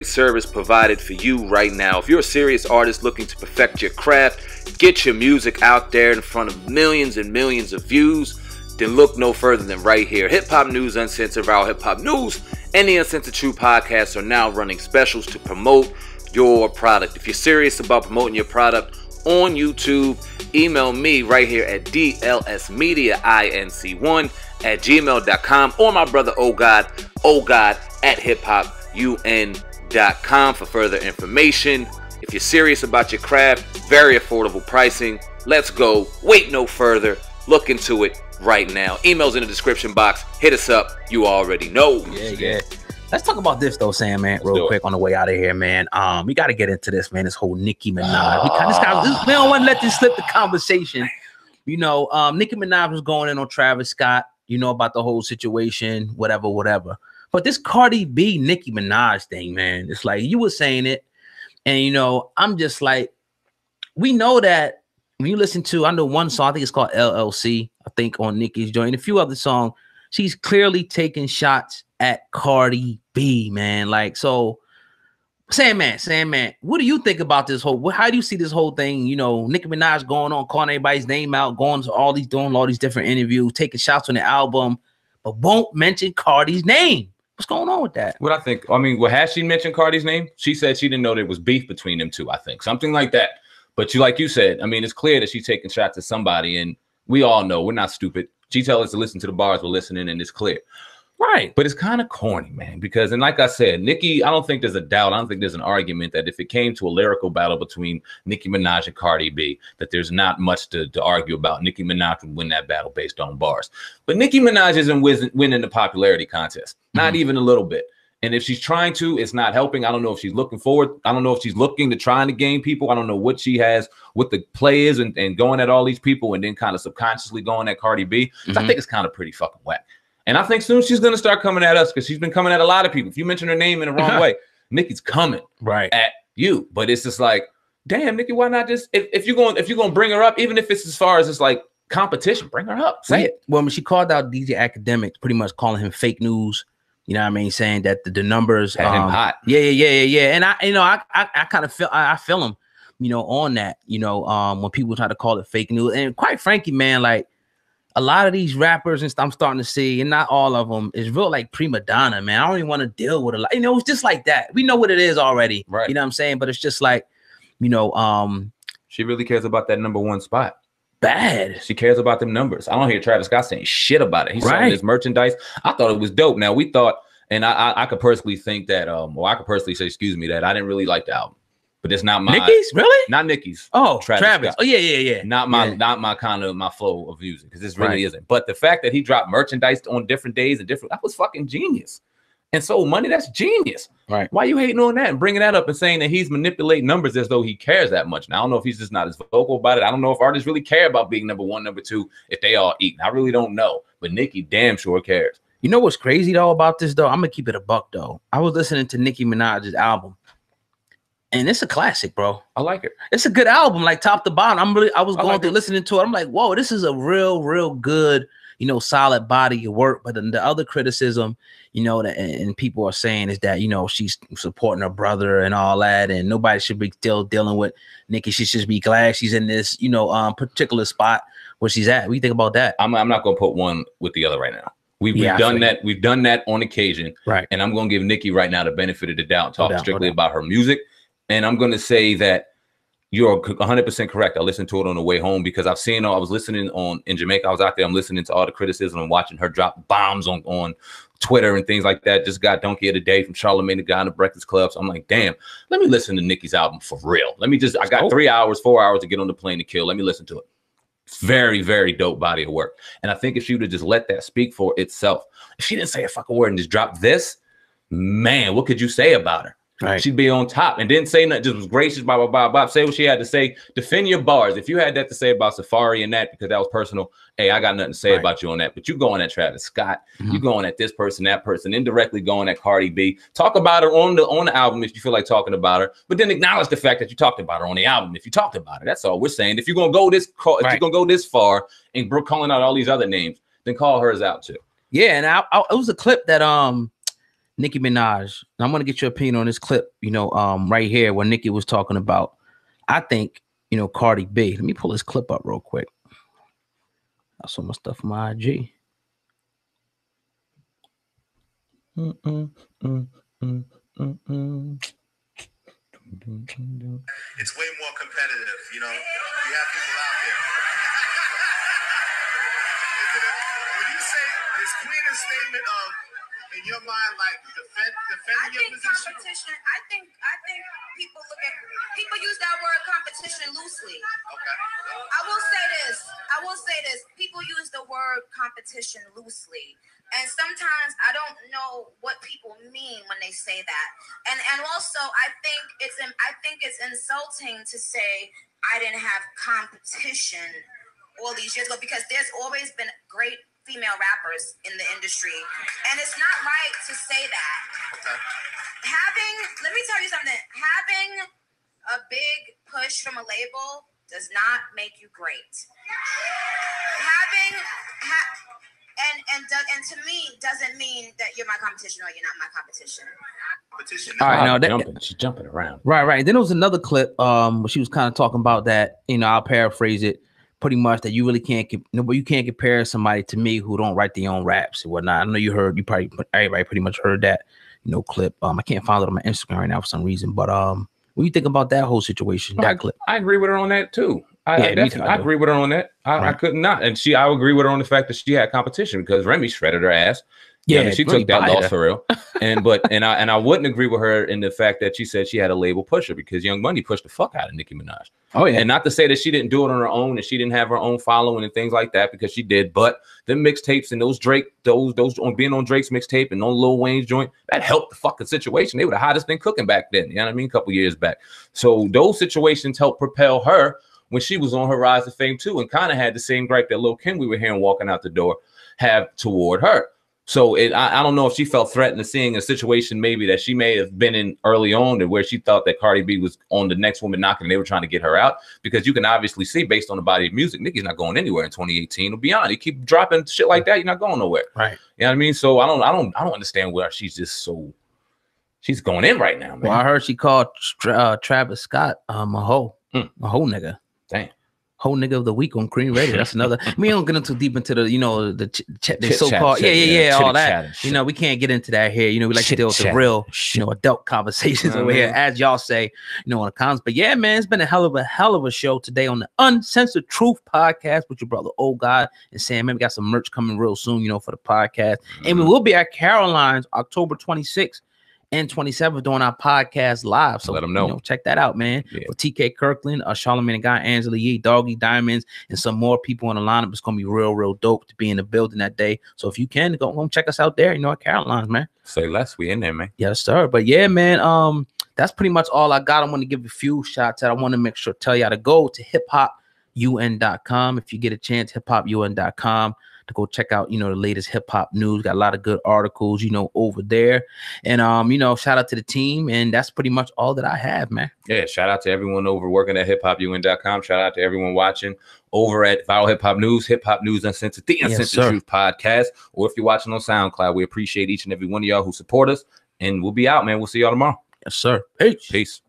service provided for you right now. If you're a serious artist looking to perfect your craft, get your music out there in front of millions and millions of views, then look no further than right here. Hip Hop News, Uncensored, Viral Hip Hop News, and the Uncensored True podcasts are now running specials to promote your product. If you're serious about promoting your product on YouTube, email me right here at dlsmediainc1@gmail.com or my brother OGod at hiphopun.com for further information. If you're serious about your craft, very affordable pricing. Let's go. Wait no further. Look into it right now. Emails in the description box. Hit us up. You already know. Yeah. Let's talk about this though, Sam, man, real quick on the way out of here, man. We got to get into this, man. This whole Nicki Minaj. We don't want to let this slip the conversation. You know, Nicki Minaj was going in on Travis Scott, you know, about the whole situation, whatever. But this Cardi B, Nicki Minaj thing, man, it's like you were saying it. And, you know, I'm just like, we know that when you listen to, I know one song, I think it's called LLC, I think on Nicki's joint, and a few other songs, she's clearly taking shots at Cardi B, man. Like, so, SamAnt, what do you think about this whole, how do you see this whole thing? You know, Nicki Minaj going on, calling everybody's name out, going to doing all these different interviews, taking shots on the album, but won't mention Cardi's name. What's going on with that? What I think, I mean, has she mentioned Cardi's name? She said she didn't know there was beef between them two, I think. Something like that. But like you said, I mean, it's clear that she's taking shots at somebody, and we all know we're not stupid. She tells us to listen to the bars, we're listening, and it's clear. Right. But it's kind of corny, man, because, and like I said, Nicki, I don't think there's a doubt. I don't think there's an argument that if it came to a lyrical battle between Nicki Minaj and Cardi B, that there's not much to argue about. Nicki Minaj would win that battle based on bars. But Nicki Minaj isn't winning the popularity contest, not even a little bit. And if she's trying to, it's not helping. I don't know if she's looking forward. I don't know if she's looking to trying to gain people. I don't know what she has, what the play is, and going at all these people and then kind of subconsciously going at Cardi B. So I think it's kind of pretty fucking whack. And I think soon she's going to start coming at us because she's been coming at a lot of people. If you mention her name in the wrong way, Nicki's coming at you. But it's just like, damn, Nicki, why not just, if you're going to bring her up, even if it's as far as it's like competition, bring her up. Say it. Well, when she called out DJ Academics, pretty much calling him fake news. You know what I mean? Saying that the numbers had him hot. Yeah. And I kind of feel I feel him, you know, on that, you know, when people try to call it fake news. And quite frankly, man, like a lot of these rappers and stuff I'm starting to see, and not all of them, is real like prima donna, man. I don't even want to deal with a lot. You know, it's just like that. We know what it is already. Right. You know what I'm saying? But it's just like, you know, she really cares about that #1 spot. Bad. She cares about them numbers. I don't hear Travis Scott saying shit about it. He's selling his merchandise. I thought it was dope. Now we thought, and I could personally think that, or I could personally say, excuse me, that I didn't really like the album. But it's not my Nicki's, really? Not Nicki's. Oh, Travis. Oh, yeah. Not my kind of my flow of music, because this really isn't. But the fact that he dropped merchandise on different days and that was fucking genius. And so money, that's genius. Right. Why you hating on that and bringing that up and saying that he's manipulating numbers as though he cares that much? Now, I don't know if he's just not as vocal about it. I don't know if artists really care about being #1, #2, if they all eat. I really don't know. But Nicki damn sure cares. You know what's crazy though about this though? I'm gonna keep it a buck though. I was listening to Nicki Minaj's album, and it's a classic, bro. I like it. It's a good album, like top to bottom. I was going through listening to it. I'm like, whoa, this is a real good, you know, solid body of work. But then the other criticism, you know, that and people are saying is that, you know, she's supporting her brother and all that, and nobody should be still dealing with Nicki. She should be glad she's in this, you know, particular spot where she's at. What do you think about that? I'm not gonna put one with the other right now. We've done that. We've done that on occasion, right? And I'm gonna give Nicki right now the benefit of the doubt, talk strictly about her music, and I'm gonna say that you're 100% correct. I listened to it on the way home because I've seen. I was listening in Jamaica. I was out there. I'm listening to all the criticism and watching her drop bombs on Twitter and things like that. Just got Donkey of the Day from Charlamagne the Guy in the Breakfast Club. So I'm like, damn, let me listen to Nicki's album for real. I got 3 hours, 4 hours to get on the plane to kill. Let me listen to it. It's very dope body of work. And I think if she would have just let that speak for itself, if she didn't say a fucking word and just dropped this, man, what could you say about her? Right. She'd be on top and didn't say nothing, just was gracious, blah, blah, blah, blah. Say what she had to say. Defend your bars. If you had that to say about Safari and that, because that was personal, hey, I got nothing to say about you on that. But you going at Travis Scott, you going at this person, that person, indirectly going at Cardi B. Talk about her on the album if you feel like talking about her, but then acknowledge the fact that you talked about her on the album if you talked about her. That's all we're saying. If you're gonna go this if you're gonna go this far and calling out all these other names, then call hers out too. Yeah, and it was a clip that Nicki Minaj. I'm gonna get your opinion on this clip, right here where Nicki was talking about, I think, Cardi B. Let me pull this clip up real quick. I saw my stuff on my IG. It's way more competitive, you have people out there. When you say this cleaner statement of, in your mind, like defending your position? I think people use that word competition loosely. Okay. I will say this. People use the word competition loosely. And sometimes I don't know what people mean when they say that. And also I think it's insulting to say I didn't have competition all these years ago, because there's always been great female rappers in the industry. And it's not right to say that. Let me tell you something. Having a big push from a label does not make you great. And to me, doesn't mean that you're my competition or you're not my competition. All right, she's jumping around. Right. Then there was another clip where she was kind of talking about that. I'll paraphrase it pretty much, that you really can't compare somebody to me who don't write their own raps and whatnot. I know everybody pretty much heard that clip. I can't find it on my Instagram right now for some reason, but what do you think about that whole situation? That clip. I agree with her on that too. I agree with her on that. I could not. And I would agree with her on the fact that she had competition, because Remy shredded her ass. Yeah, she took that loss for real. And I wouldn't agree with her in the fact that she said she had a label pusher, because Young Money pushed the fuck out of Nicki Minaj. Oh yeah. And not to say that she didn't do it on her own and she didn't have her own following and things like that, because she did. But the mixtapes and those on being on Drake's mixtape and on Lil Wayne's joint, that helped the fucking situation. They were the hottest thing cooking back then. You know what I mean? A couple years back. So those situations helped propel her when she was on her rise to fame too, and kind of had the same gripe that Lil Kim we were hearing walking out the door have toward her. So I don't know if she felt threatened to seeing a situation maybe that she may have been in early on, and where she thought that Cardi B was on the next woman knocking and they were trying to get her out, because you can obviously see based on the body of music, Nicki's not going anywhere in 2018 or beyond. You keep dropping shit like that, you're not going nowhere. Right. You know what I mean? So I don't understand where she's going in right now, man. Well, I heard she called Travis Scott a hoe nigga. Damn. Whole nigga of the week on Cream Radio. That's another. We don't get too deep into the, the so-called, all that. We can't get into that here. We like to deal with the real, adult conversations over here, as y'all say, on the comments. But yeah, man, it's been a hell of a show today on the Uncensored Truth podcast with your brother, Old God, and Sam. Man, we got some merch coming real soon, for the podcast, and we will be at Caroline's October 26th. And 27th doing our podcast live. So let them know. Check that out, man. Yeah. For TK Kirkland, Charlamagne and Guy, Angela Yee, Doggy Diamonds, and some more people on the lineup. It's gonna be real dope to be in the building that day. So if you can, go check us out there. At Caroline's, man. Say less, we in there, man. Yes, sir. But yeah, man. That's pretty much all I got. I want to give a few shots out. I want to make sure tell y'all to go to hiphopun.com if you get a chance. hiphopun.com. to go check out, the latest hip hop news. Got a lot of good articles, over there. And, shout out to the team. And that's pretty much all that I have, man. Yeah. Shout out to everyone over working at hiphopun.com. Shout out to everyone watching over at Viral Hip Hop News Uncensored, the Uncensored Truth podcast. Or if you're watching on SoundCloud, we appreciate each and every one of y'all who support us. And we'll be out, man. We'll see y'all tomorrow. Yes, sir. Peace.